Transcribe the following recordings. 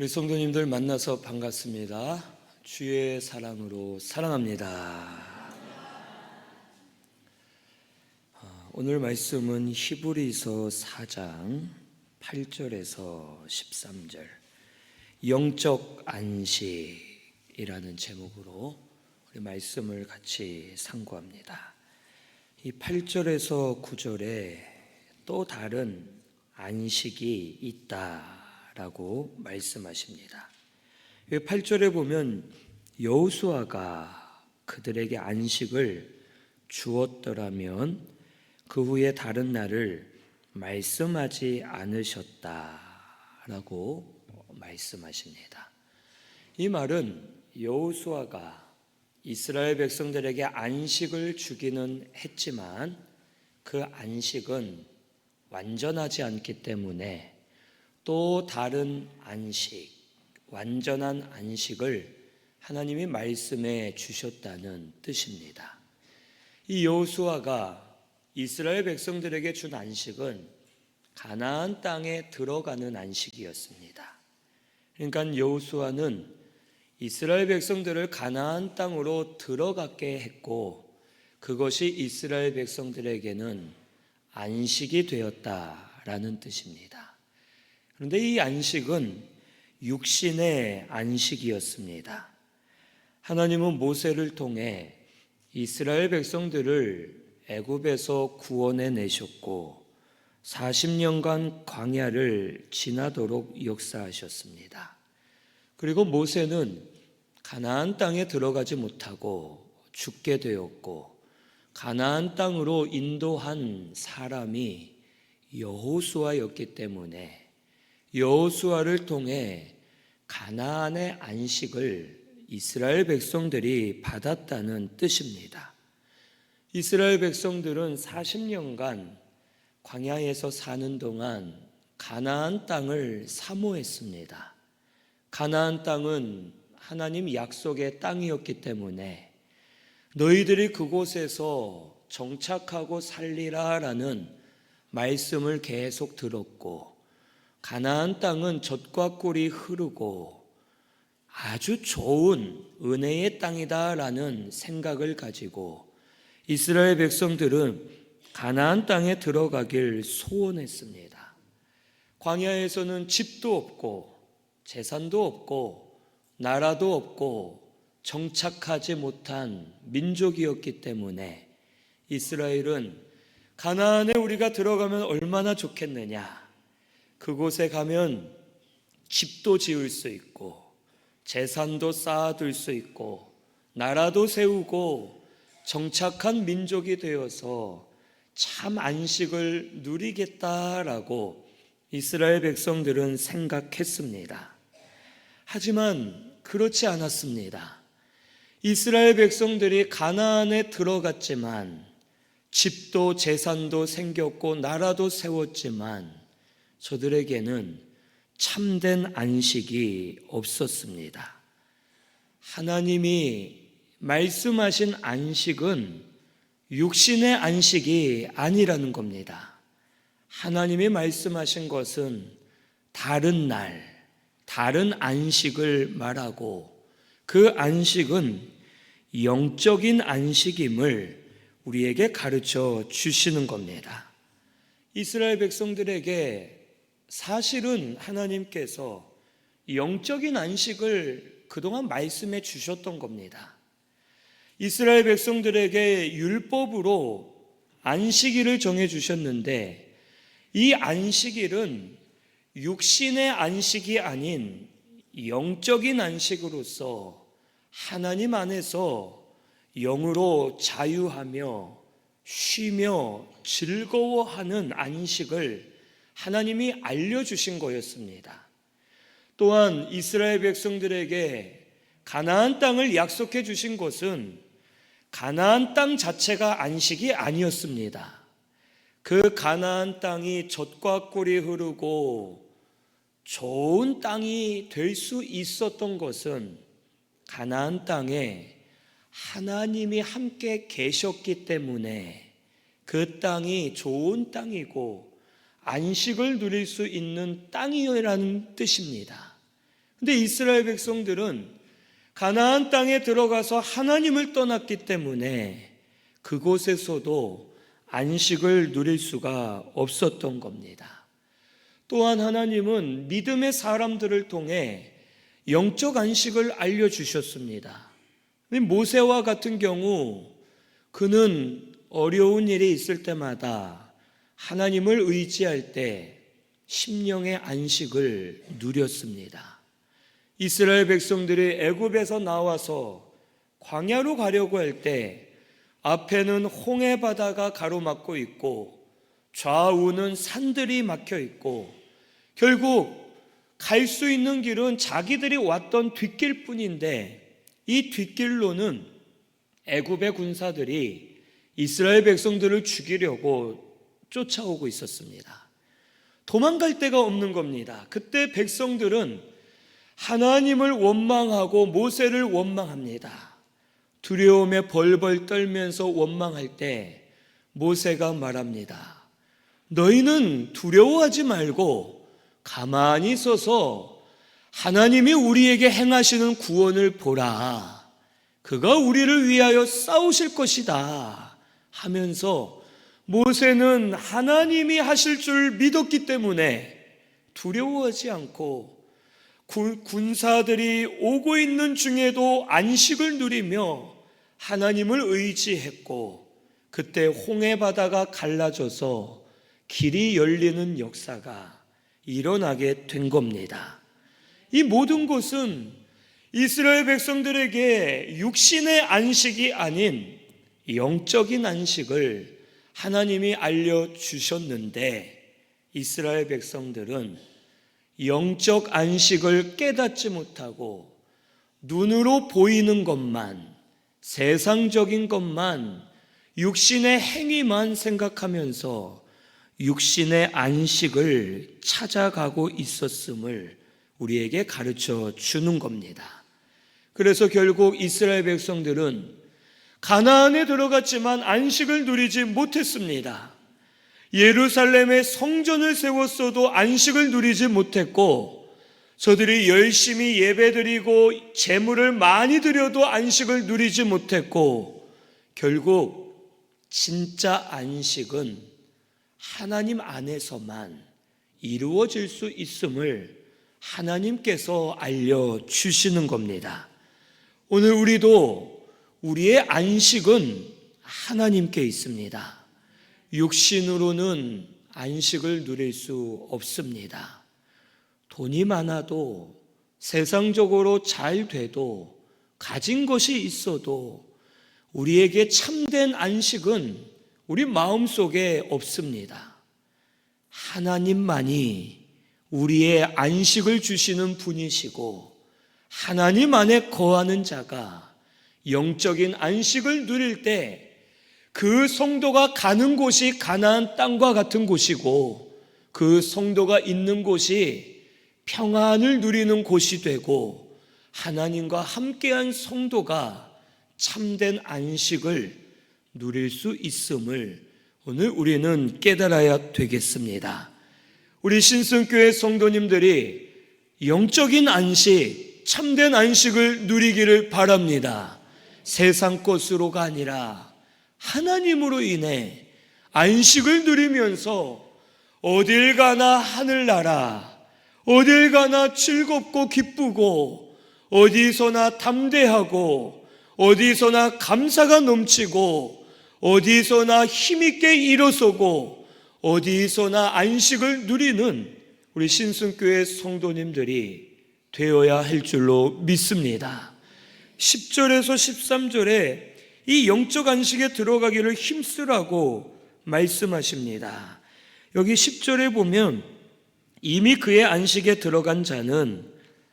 우리 성도님들 만나서 반갑습니다. 주의 사랑으로 사랑합니다. 오늘 말씀은 히브리서 4장 8절에서 13절 영적 안식이라는 제목으로 우리 말씀을 같이 상고합니다. 이 8절에서 9절에 또 다른 안식이 있다라고 말씀하십니다. 8절에 보면 여호수아가 그들에게 안식을 주었더라면 그 후에 다른 날을 말씀하지 않으셨다라고 말씀하십니다. 이 말은 여호수아가 이스라엘 백성들에게 안식을 주기는 했지만 그 안식은 완전하지 않기 때문에 또 다른 안식, 완전한 안식을 하나님이 말씀해 주셨다는 뜻입니다. 이 여호수아가 이스라엘 백성들에게 준 안식은 가나안 땅에 들어가는 안식이었습니다. 그러니까 여호수아는 이스라엘 백성들을 가나안 땅으로 들어가게 했고 그것이 이스라엘 백성들에게는 안식이 되었다라는 뜻입니다. 그런데 이 안식은 육신의 안식이었습니다. 하나님은 모세를 통해 이스라엘 백성들을 애굽에서 구원해 내셨고 40년간 광야를 지나도록 역사하셨습니다. 그리고 모세는 가나안 땅에 들어가지 못하고 죽게 되었고 가나안 땅으로 인도한 사람이 여호수아였기 때문에 여호수아를 통해 가나안의 안식을 이스라엘 백성들이 받았다는 뜻입니다. 이스라엘 백성들은 40년간 광야에서 사는 동안 가나안 땅을 사모했습니다. 가나안 땅은 하나님 약속의 땅이었기 때문에 너희들이 그곳에서 정착하고 살리라라는 말씀을 계속 들었고 가나안 땅은 젖과 꿀이 흐르고 아주 좋은 은혜의 땅이다라는 생각을 가지고 이스라엘 백성들은 가나안 땅에 들어가길 소원했습니다. 광야에서는 집도 없고 재산도 없고 나라도 없고 정착하지 못한 민족이었기 때문에 이스라엘은 가나안에 우리가 들어가면 얼마나 좋겠느냐, 그곳에 가면 집도 지을 수 있고 재산도 쌓아둘 수 있고 나라도 세우고 정착한 민족이 되어서 참 안식을 누리겠다라고 이스라엘 백성들은 생각했습니다. 하지만 그렇지 않았습니다. 이스라엘 백성들이 가나안에 들어갔지만 집도 재산도 생겼고 나라도 세웠지만 저들에게는 참된 안식이 없었습니다. 하나님이 말씀하신 안식은 육신의 안식이 아니라는 겁니다. 하나님이 말씀하신 것은 다른 날, 다른 안식을 말하고 그 안식은 영적인 안식임을 우리에게 가르쳐 주시는 겁니다. 이스라엘 백성들에게 사실은 하나님께서 영적인 안식을 그동안 말씀해 주셨던 겁니다. 이스라엘 백성들에게 율법으로 안식일을 정해 주셨는데 이 안식일은 육신의 안식이 아닌 영적인 안식으로서 하나님 안에서 영으로 자유하며 쉬며 즐거워하는 안식을 하나님이 알려주신 거였습니다. 또한 이스라엘 백성들에게 가나안 땅을 약속해 주신 것은 가나안 땅 자체가 안식이 아니었습니다. 그 가나안 땅이 젖과 꿀이 흐르고 좋은 땅이 될 수 있었던 것은 가나안 땅에 하나님이 함께 계셨기 때문에 그 땅이 좋은 땅이고 안식을 누릴 수 있는 땅이라는 뜻입니다. 근데 이스라엘 백성들은 가나안 땅에 들어가서 하나님을 떠났기 때문에 그곳에서도 안식을 누릴 수가 없었던 겁니다. 또한 하나님은 믿음의 사람들을 통해 영적 안식을 알려주셨습니다. 모세와 같은 경우 그는 어려운 일이 있을 때마다 하나님을 의지할 때 심령의 안식을 누렸습니다. 이스라엘 백성들이 애굽에서 나와서 광야로 가려고 할 때 앞에는 홍해 바다가 가로막고 있고 좌우는 산들이 막혀 있고 결국 갈 수 있는 길은 자기들이 왔던 뒷길뿐인데 이 뒷길로는 애굽의 군사들이 이스라엘 백성들을 죽이려고 쫓아오고 있었습니다. 도망갈 데가 없는 겁니다. 그때 백성들은 하나님을 원망하고 모세를 원망합니다. 두려움에 벌벌 떨면서 원망할 때 모세가 말합니다. 너희는 두려워하지 말고 가만히 서서 하나님이 우리에게 행하시는 구원을 보라. 그가 우리를 위하여 싸우실 것이다 하면서 모세는 하나님이 하실 줄 믿었기 때문에 두려워하지 않고 군사들이 오고 있는 중에도 안식을 누리며 하나님을 의지했고 그때 홍해 바다가 갈라져서 길이 열리는 역사가 일어나게 된 겁니다. 이 모든 것은 이스라엘 백성들에게 육신의 안식이 아닌 영적인 안식을 하나님이 알려주셨는데 이스라엘 백성들은 영적 안식을 깨닫지 못하고 눈으로 보이는 것만, 세상적인 것만, 육신의 행위만 생각하면서 육신의 안식을 찾아가고 있었음을 우리에게 가르쳐 주는 겁니다. 그래서 결국 이스라엘 백성들은 가나안에 들어갔지만 안식을 누리지 못했습니다. 예루살렘에 성전을 세웠어도 안식을 누리지 못했고 저들이 열심히 예배드리고 제물을 많이 드려도 안식을 누리지 못했고 결국 진짜 안식은 하나님 안에서만 이루어질 수 있음을 하나님께서 알려주시는 겁니다. 오늘 우리도 우리의 안식은 하나님께 있습니다. 육신으로는 안식을 누릴 수 없습니다. 돈이 많아도 세상적으로 잘 돼도 가진 것이 있어도 우리에게 참된 안식은 우리 마음속에 없습니다. 하나님만이 우리의 안식을 주시는 분이시고 하나님 안에 거하는 자가 영적인 안식을 누릴 때 그 성도가 가는 곳이 가나안 땅과 같은 곳이고 그 성도가 있는 곳이 평안을 누리는 곳이 되고 하나님과 함께한 성도가 참된 안식을 누릴 수 있음을 오늘 우리는 깨달아야 되겠습니다. 우리 신성교회 성도님들이 영적인 안식, 참된 안식을 누리기를 바랍니다. 세상 것으로가 아니라 하나님으로 인해 안식을 누리면서 어딜 가나 하늘나라, 어딜 가나 즐겁고 기쁘고 어디서나 담대하고 어디서나 감사가 넘치고 어디서나 힘있게 일어서고 어디서나 안식을 누리는 우리 신승교회 성도님들이 되어야 할 줄로 믿습니다. 10절에서 13절에 이 영적 안식에 들어가기를 힘쓰라고 말씀하십니다. 여기 10절에 보면 이미 그의 안식에 들어간 자는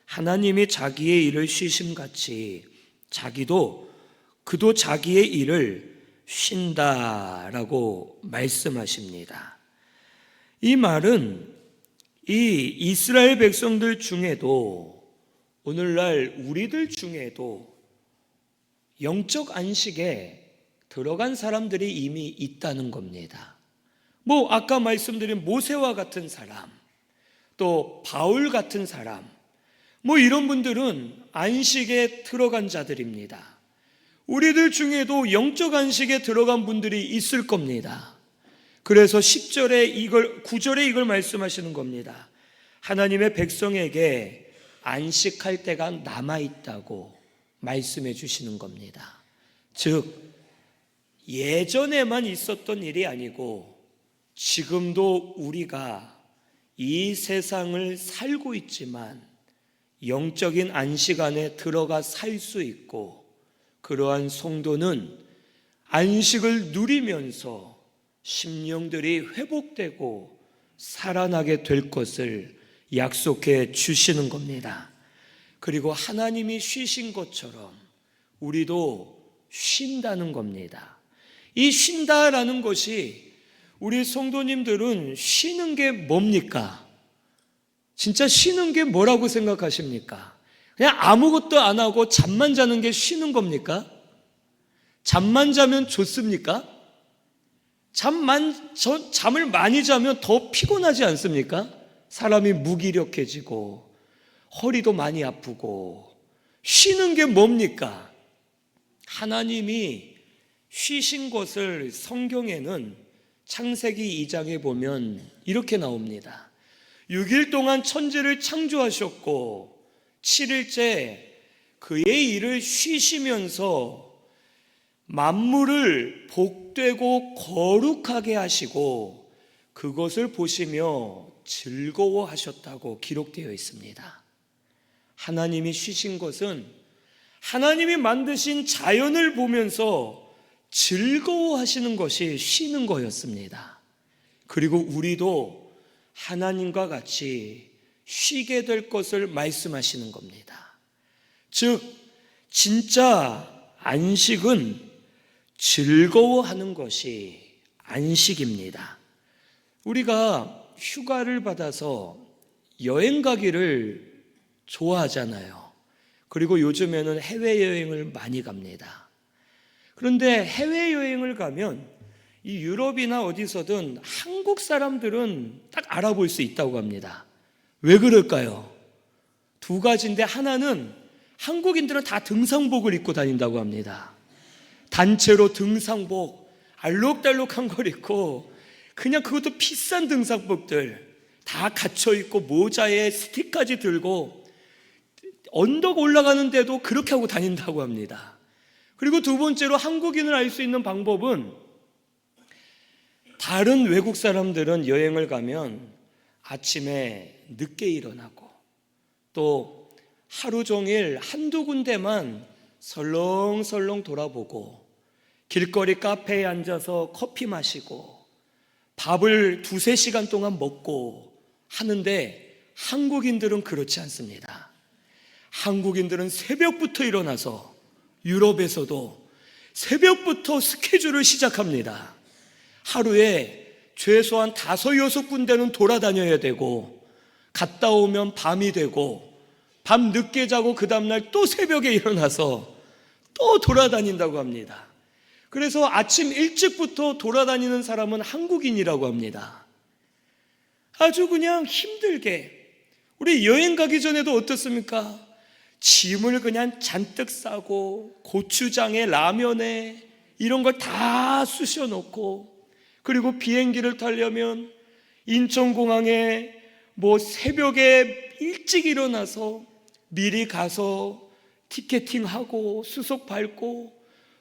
하나님이 자기의 일을 쉬심같이 그도 자기의 일을 쉰다라고 말씀하십니다. 이 말은 이 이스라엘 백성들 중에도 오늘날 우리들 중에도 영적 안식에 들어간 사람들이 이미 있다는 겁니다. 아까 말씀드린 모세와 같은 사람, 또 바울 같은 사람, 이런 분들은 안식에 들어간 자들입니다. 우리들 중에도 영적 안식에 들어간 분들이 있을 겁니다. 그래서 9절에 이걸 말씀하시는 겁니다. 하나님의 백성에게 안식할 때가 남아있다고 말씀해 주시는 겁니다. 즉, 예전에만 있었던 일이 아니고 지금도 우리가 이 세상을 살고 있지만 영적인 안식 안에 들어가 살 수 있고, 그러한 성도는 안식을 누리면서 심령들이 회복되고 살아나게 될 것을 약속해 주시는 겁니다. 그리고 하나님이 쉬신 것처럼 우리도 쉰다는 겁니다. 이 쉰다라는 것이, 우리 성도님들은 쉬는 게 뭡니까? 진짜 쉬는 게 뭐라고 생각하십니까? 그냥 아무것도 안 하고 잠만 자는 게 쉬는 겁니까? 잠만 자면 좋습니까? 잠을 많이 자면 더 피곤하지 않습니까? 사람이 무기력해지고 허리도 많이 아프고. 쉬는 게 뭡니까? 하나님이 쉬신 것을 성경에는 창세기 2장에 보면 이렇게 나옵니다. 6일 동안 천지를 창조하셨고 7일째 그의 일을 쉬시면서 만물을 복되고 거룩하게 하시고 그것을 보시며 즐거워하셨다고 기록되어 있습니다. 하나님이 쉬신 것은 하나님이 만드신 자연을 보면서 즐거워하시는 것이 쉬는 거였습니다. 그리고 우리도 하나님과 같이 쉬게 될 것을 말씀하시는 겁니다. 즉, 진짜 안식은 즐거워하는 것이 안식입니다. 우리가 휴가를 받아서 여행 가기를 좋아하잖아요. 그리고 요즘에는 해외여행을 많이 갑니다. 그런데 해외여행을 가면 이 유럽이나 어디서든 한국 사람들은 딱 알아볼 수 있다고 합니다. 왜 그럴까요? 두 가지인데, 하나는 한국인들은 다 등산복을 입고 다닌다고 합니다. 단체로 등산복 알록달록한 걸 입고, 그냥 그것도 비싼 등산복들 다 갖춰 입고 모자에 스틱까지 들고 언덕 올라가는데도 그렇게 하고 다닌다고 합니다. 그리고 두 번째로 한국인을 알 수 있는 방법은, 다른 외국 사람들은 여행을 가면 아침에 늦게 일어나고 또 하루 종일 한두 군데만 설렁설렁 돌아보고 길거리 카페에 앉아서 커피 마시고 밥을 2-3시간 동안 먹고 하는데, 한국인들은 그렇지 않습니다. 한국인들은 새벽부터 일어나서, 유럽에서도 새벽부터 스케줄을 시작합니다. 하루에 최소한 5-6군데는 돌아다녀야 되고, 갔다 오면 밤이 되고, 밤 늦게 자고 그 다음날 또 새벽에 일어나서 또 돌아다닌다고 합니다. 그래서 아침 일찍부터 돌아다니는 사람은 한국인이라고 합니다. 아주 그냥 힘들게. 우리 여행 가기 전에도 어떻습니까? 짐을 그냥 잔뜩 싸고 고추장에 라면에 이런 걸 다 쑤셔놓고, 그리고 비행기를 타려면 인천공항에 새벽에 일찍 일어나서 미리 가서 티켓팅하고 수속 밟고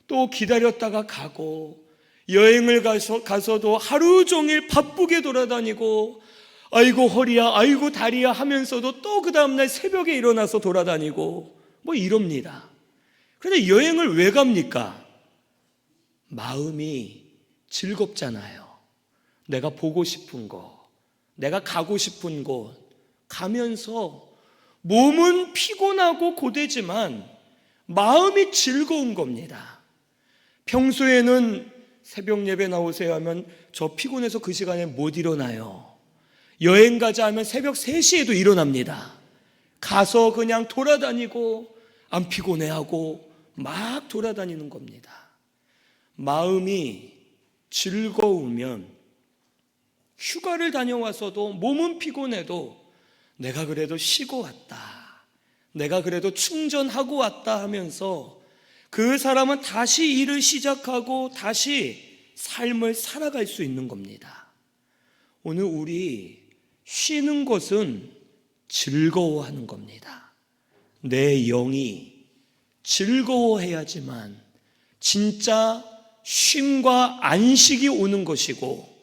또 기다렸다가 가고, 여행을 가서도 하루 종일 바쁘게 돌아다니고, 아이고 허리야 아이고 다리야 하면서도 또 그 다음날 새벽에 일어나서 돌아다니고 이럽니다. 그런데 여행을 왜 갑니까? 마음이 즐겁잖아요. 내가 보고 싶은 거, 내가 가고 싶은 곳 가면서 몸은 피곤하고 고되지만 마음이 즐거운 겁니다. 평소에는 새벽 예배 나오세요 하면 저 피곤해서 그 시간에 못 일어나요. 여행 가자 하면 새벽 3시에도 일어납니다. 가서 그냥 돌아다니고 안 피곤해하고 막 돌아다니는 겁니다. 마음이 즐거우면 휴가를 다녀와서도 몸은 피곤해도 내가 그래도 쉬고 왔다, 내가 그래도 충전하고 왔다 하면서 그 사람은 다시 일을 시작하고 다시 삶을 살아갈 수 있는 겁니다. 오늘 우리 쉬는 것은 즐거워하는 겁니다. 내 영이 즐거워해야지만 진짜 쉼과 안식이 오는 것이고,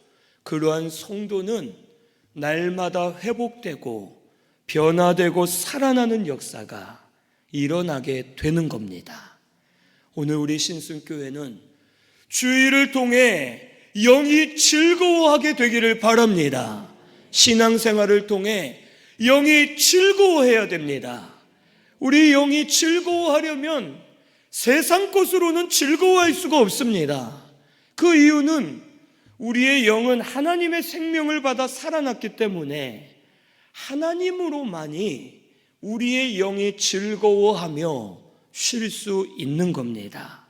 그러한 성도는 날마다 회복되고 변화되고 살아나는 역사가 일어나게 되는 겁니다. 오늘 우리 신순교회는 주일을 통해 영이 즐거워하게 되기를 바랍니다. 신앙생활을 통해 영이 즐거워해야 됩니다. 우리 영이 즐거워하려면 세상 것으로는 즐거워할 수가 없습니다. 그 이유는 우리의 영은 하나님의 생명을 받아 살아났기 때문에 하나님으로만이 우리의 영이 즐거워하며 쉴 수 있는 겁니다.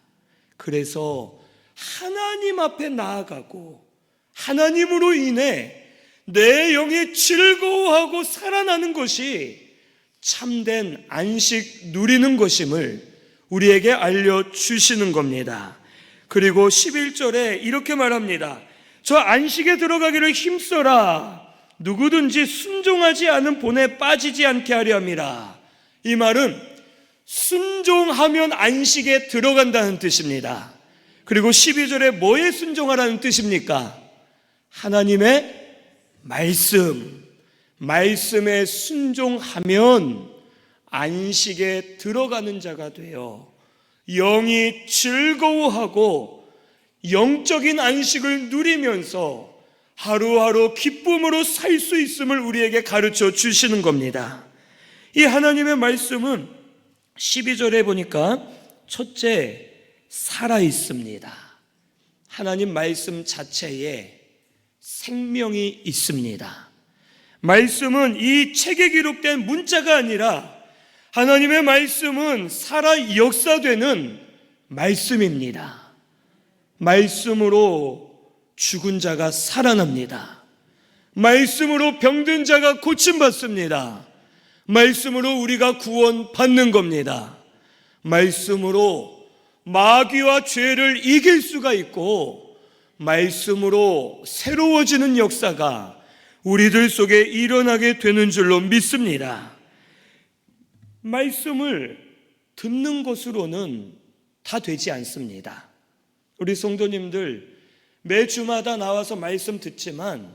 그래서 하나님 앞에 나아가고 하나님으로 인해 내 영이 즐거워하고 살아나는 것이 참된 안식 누리는 것임을 우리에게 알려주시는 겁니다. 그리고 11절에 이렇게 말합니다. 저 안식에 들어가기를 힘써라. 누구든지 순종하지 않은 본에 빠지지 않게 하려 함이라. 이 말은 순종하면 안식에 들어간다는 뜻입니다. 그리고 12절에 뭐에 순종하라는 뜻입니까? 하나님의 말씀에 순종하면 안식에 들어가는 자가 되어 영이 즐거워하고 영적인 안식을 누리면서 하루하루 기쁨으로 살 수 있음을 우리에게 가르쳐 주시는 겁니다. 이 하나님의 말씀은 12절에 보니까 첫째, 살아있습니다. 하나님 말씀 자체에 생명이 있습니다. 말씀은 이 책에 기록된 문자가 아니라 하나님의 말씀은 살아 역사되는 말씀입니다. 말씀으로 죽은 자가 살아납니다. 말씀으로 병든 자가 고침받습니다. 말씀으로 우리가 구원받는 겁니다. 말씀으로 마귀와 죄를 이길 수가 있고, 말씀으로 새로워지는 역사가 우리들 속에 일어나게 되는 줄로 믿습니다. 말씀을 듣는 것으로는 다 되지 않습니다. 우리 성도님들 매주마다 나와서 말씀 듣지만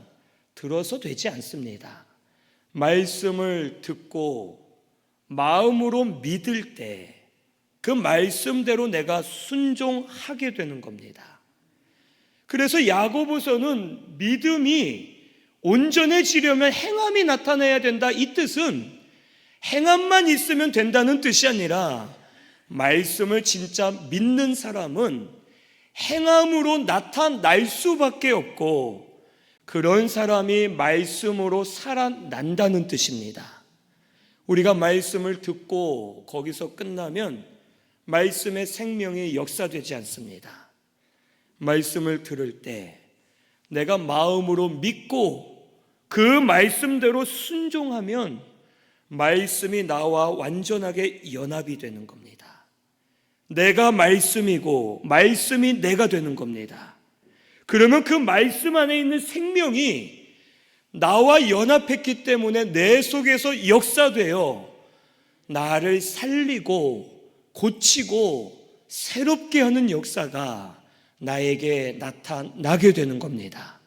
들어서 되지 않습니다. 말씀을 듣고 마음으로 믿을 때 그 말씀대로 내가 순종하게 되는 겁니다. 그래서 야고보서는 믿음이 온전해지려면 행함이 나타나야 된다. 이 뜻은 행함만 있으면 된다는 뜻이 아니라 말씀을 진짜 믿는 사람은 행함으로 나타날 수밖에 없고, 그런 사람이 말씀으로 살아난다는 뜻입니다. 우리가 말씀을 듣고 거기서 끝나면 말씀의 생명이 역사되지 않습니다. 말씀을 들을 때 내가 마음으로 믿고 그 말씀대로 순종하면 말씀이 나와 완전하게 연합이 되는 겁니다. 내가 말씀이고 말씀이 내가 되는 겁니다. 그러면 그 말씀 안에 있는 생명이 나와 연합했기 때문에 내 속에서 역사되어 나를 살리고 고치고 새롭게 하는 역사가 나에게 나타나게 되는 겁니다.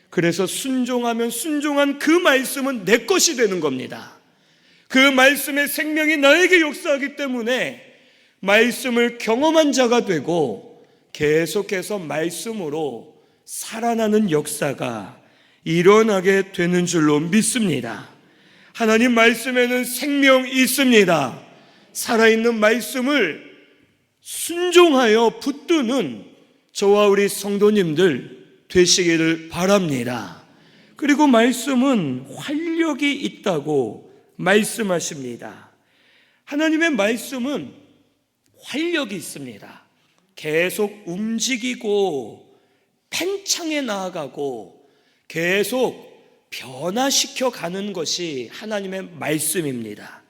그래서 순종하면 순종한 그 말씀은 내 것이 되는 겁니다. 그 말씀의 생명이 나에게 역사하기 때문에 말씀을 경험한 자가 되고 계속해서 말씀으로 살아나는 역사가 일어나게 되는 줄로 믿습니다. 하나님 말씀에는 생명이 있습니다. 살아있는 말씀을 순종하여 붙드는 저와 우리 성도님들 되시기를 바랍니다. 그리고 말씀은 활력이 있다고 말씀하십니다. 하나님의 말씀은 활력이 있습니다. 계속 움직이고 팽창해 나아가고 계속 변화시켜 가는 것이 하나님의 말씀입니다.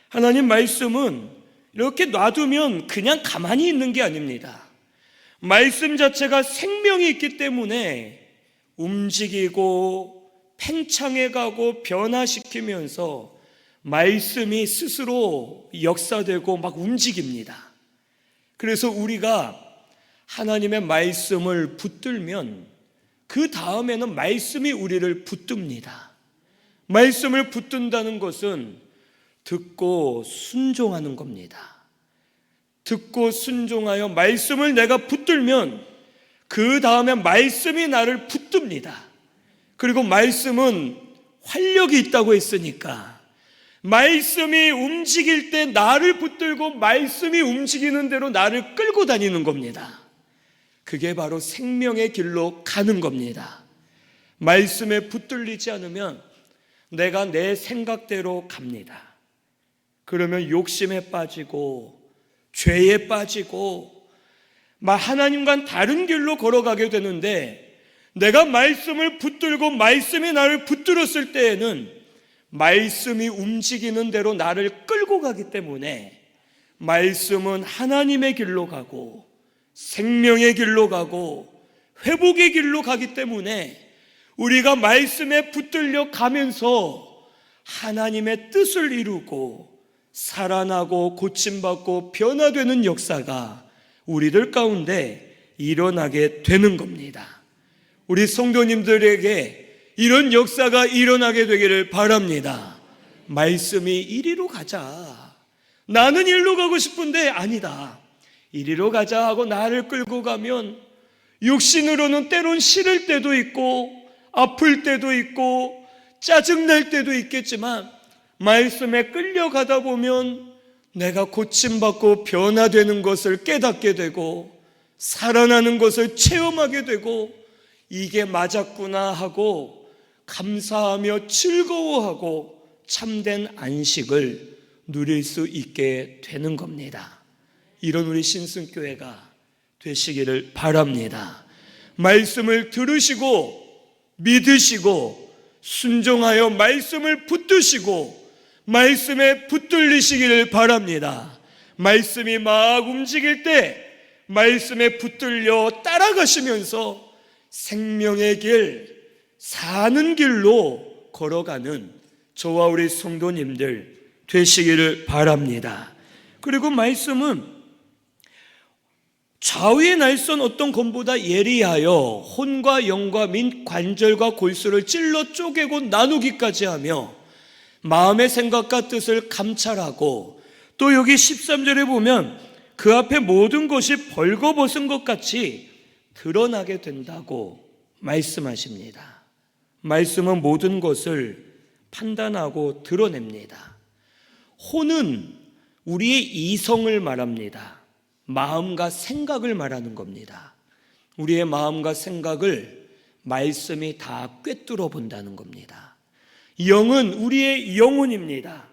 하나님 말씀은 이렇게 놔두면 그냥 가만히 있는 게 아닙니다. 말씀 자체가 생명이 있기 때문에 움직이고 팽창해가고 변화시키면서 말씀이 스스로 역사되고 막 움직입니다. 그래서 우리가 하나님의 말씀을 붙들면 그 다음에는 말씀이 우리를 붙듭니다. 말씀을 붙든다는 것은 듣고 순종하는 겁니다. 듣고 순종하여 말씀을 내가 붙들면 그 다음에 말씀이 나를 붙듭니다. 그리고 말씀은 활력이 있다고 했으니까 말씀이 움직일 때 나를 붙들고 말씀이 움직이는 대로 나를 끌고 다니는 겁니다. 그게 바로 생명의 길로 가는 겁니다. 말씀에 붙들리지 않으면 내가 내 생각대로 갑니다. 그러면 욕심에 빠지고 죄에 빠지고 하나님과는 다른 길로 걸어가게 되는데, 내가 말씀을 붙들고 말씀이 나를 붙들었을 때에는 말씀이 움직이는 대로 나를 끌고 가기 때문에 말씀은 하나님의 길로 가고 생명의 길로 가고 회복의 길로 가기 때문에 우리가 말씀에 붙들려 가면서 하나님의 뜻을 이루고 살아나고 고침받고 변화되는 역사가 우리들 가운데 일어나게 되는 겁니다. 우리 성도님들에게 이런 역사가 일어나게 되기를 바랍니다. 말씀이 이리로 가자. 나는 일로 가고 싶은데 아니다. 이리로 가자 하고 나를 끌고 가면 육신으로는 때론 싫을 때도 있고 아플 때도 있고 짜증날 때도 있겠지만 말씀에 끌려가다 보면 내가 고침받고 변화되는 것을 깨닫게 되고 살아나는 것을 체험하게 되고 이게 맞았구나 하고 감사하며 즐거워하고 참된 안식을 누릴 수 있게 되는 겁니다. 이런 우리 신승교회가 되시기를 바랍니다. 말씀을 들으시고 믿으시고 순종하여 말씀을 붙드시고 말씀에 붙들리시기를 바랍니다. 말씀이 막 움직일 때 말씀에 붙들려 따라가시면서 생명의 길, 사는 길로 걸어가는 저와 우리 성도님들 되시기를 바랍니다. 그리고 말씀은 좌우의 날선 어떤 검보다 예리하여 혼과 영과 민 관절과 골수를 찔러 쪼개고 나누기까지 하며 마음의 생각과 뜻을 감찰하고, 또 여기 13절에 보면 그 앞에 모든 것이 벌거벗은 것 같이 드러나게 된다고 말씀하십니다. 말씀은 모든 것을 판단하고 드러냅니다. 혼은 우리의 이성을 말합니다. 마음과 생각을 말하는 겁니다. 우리의 마음과 생각을 말씀이 다 꿰뚫어 본다는 겁니다. 영은 우리의 영혼입니다.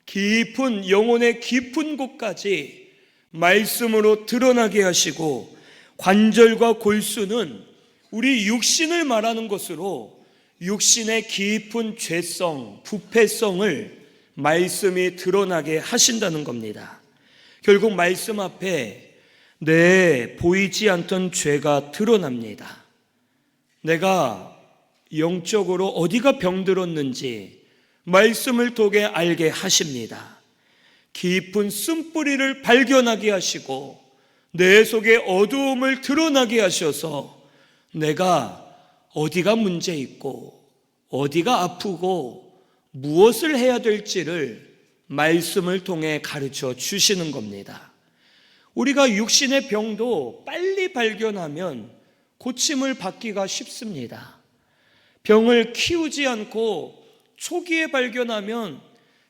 깊은 영혼의 깊은 곳까지 말씀으로 드러나게 하시고, 관절과 골수는 우리 육신을 말하는 것으로 육신의 깊은 죄성, 부패성을 말씀이 드러나게 하신다는 겁니다. 결국 말씀 앞에 내 보이지 않던 죄가 드러납니다. 내가 영적으로 어디가 병들었는지 말씀을 통해 알게 하십니다. 깊은 쓴뿌리를 발견하게 하시고 내 속에 어두움을 드러나게 하셔서 내가 어디가 문제 있고 어디가 아프고 무엇을 해야 될지를 말씀을 통해 가르쳐 주시는 겁니다. 우리가 육신의 병도 빨리 발견하면 고침을 받기가 쉽습니다. 병을 키우지 않고 초기에 발견하면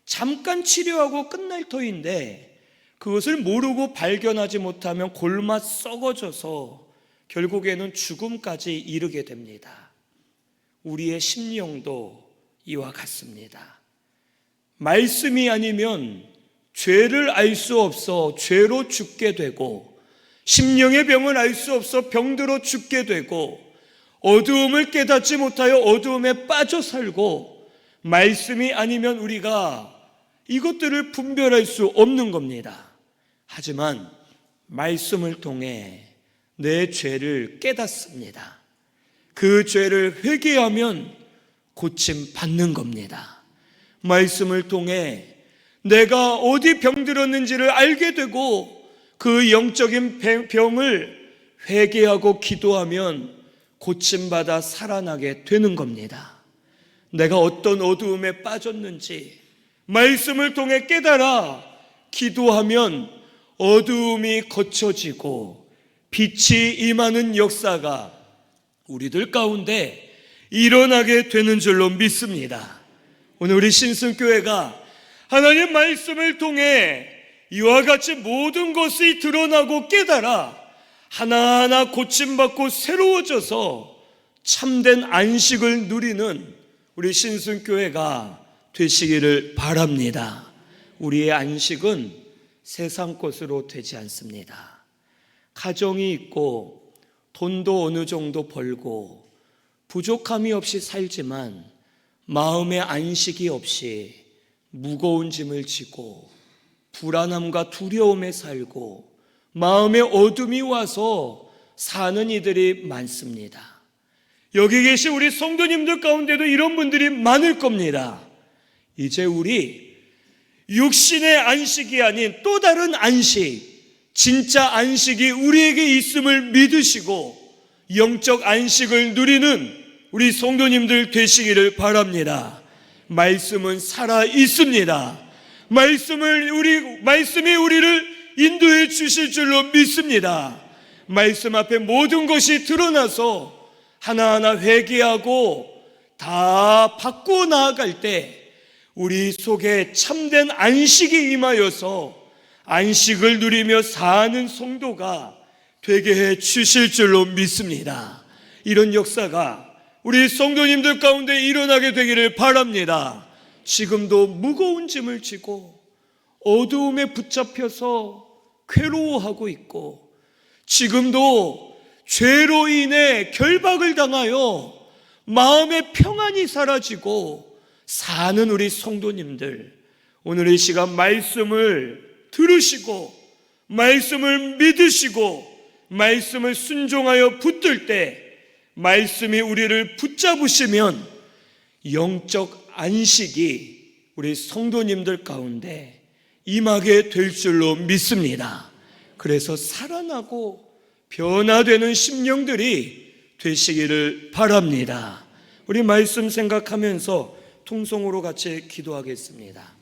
잠깐 치료하고 끝날 터인데, 그것을 모르고 발견하지 못하면 골마 썩어져서 결국에는 죽음까지 이르게 됩니다. 우리의 심령도 이와 같습니다. 말씀이 아니면 죄를 알 수 없어 죄로 죽게 되고, 심령의 병을 알 수 없어 병들어 죽게 되고, 어두움을 깨닫지 못하여 어두움에 빠져 살고, 말씀이 아니면 우리가 이것들을 분별할 수 없는 겁니다. 하지만 말씀을 통해 내 죄를 깨닫습니다. 그 죄를 회개하면 고침 받는 겁니다. 말씀을 통해 내가 어디 병들었는지를 알게 되고 그 영적인 병을 회개하고 기도하면 고침받아 살아나게 되는 겁니다. 내가 어떤 어두움에 빠졌는지 말씀을 통해 깨달아 기도하면 어두움이 거쳐지고 빛이 임하는 역사가 우리들 가운데 일어나게 되는 줄로 믿습니다. 오늘 우리 신승교회가 하나님 말씀을 통해 이와 같이 모든 것이 드러나고 깨달아 하나하나 고침받고 새로워져서 참된 안식을 누리는 우리 신승교회가 되시기를 바랍니다. 우리의 안식은 세상 것으로 되지 않습니다. 가정이 있고 돈도 어느 정도 벌고 부족함이 없이 살지만 마음의 안식이 없이 무거운 짐을 지고 불안함과 두려움에 살고 마음의 어둠이 와서 사는 이들이 많습니다. 여기 계신 우리 성도님들 가운데도 이런 분들이 많을 겁니다. 이제 우리 육신의 안식이 아닌 또 다른 안식, 진짜 안식이 우리에게 있음을 믿으시고 영적 안식을 누리는 우리 성도님들 되시기를 바랍니다. 말씀은 살아 있습니다. 말씀이 우리를 인도해 주실 줄로 믿습니다. 말씀 앞에 모든 것이 드러나서 하나하나 회개하고 다 바꾸어 나아갈 때 우리 속에 참된 안식이 임하여서 안식을 누리며 사는 성도가 되게 해 주실 줄로 믿습니다. 이런 역사가 우리 성도님들 가운데 일어나게 되기를 바랍니다. 지금도 무거운 짐을 지고 어두움에 붙잡혀서 괴로워하고 있고 지금도 죄로 인해 결박을 당하여 마음의 평안이 사라지고 사는 우리 성도님들, 오늘 이 시간 말씀을 들으시고 말씀을 믿으시고 말씀을 순종하여 붙들 때 말씀이 우리를 붙잡으시면 영적 안식이 우리 성도님들 가운데 임하게 될 줄로 믿습니다. 그래서 살아나고 변화되는 심령들이 되시기를 바랍니다. 우리 말씀 생각하면서 통성으로 같이 기도하겠습니다.